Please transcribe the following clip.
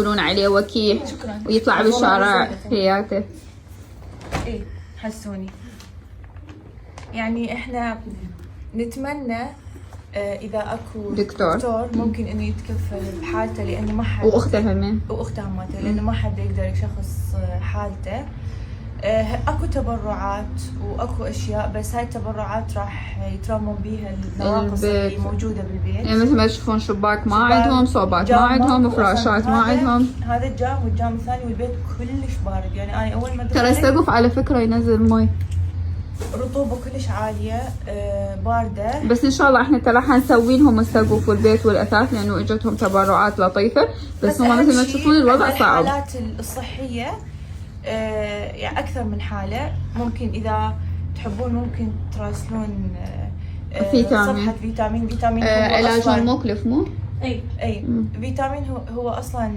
يقولون عليه وكيح ويطلع بالشارع حياته. ايه حسوني. يعني احنا نتمنى اذا اكو دكتور ممكن انه يتكفل بحالته، لانه ما حد واخته همين مالته، لانه ما حد يقدر يشخص حالته. اكو تبرعات واكو اشياء، بس هاي التبرعات راح يترمم بيها النواقص اللي موجوده بالبيت. يعني مثل ما تشوفون شباك ما عندهم، صوبات ما عندهم، فراشات ما عندهم. هذا الجام والجام الثاني، والبيت كلش بارد. يعني انا اول ما ترى السقف على فكره ينزل مي، رطوبه كلش عاليه، بارده. بس ان شاء الله احنا ترى حنسوي لهم السقف والبيت والاثاث، لانه اجتهم تبرعات لطيفه، بس هم مثل ما تشوفون الوضع صعب. الحالات الصحيه يعني اكثر من حاله. ممكن اذا تحبون ممكن تراسلون صفحه فيتامين. علاج مكلف مو؟ اي فيتامين هو اصلا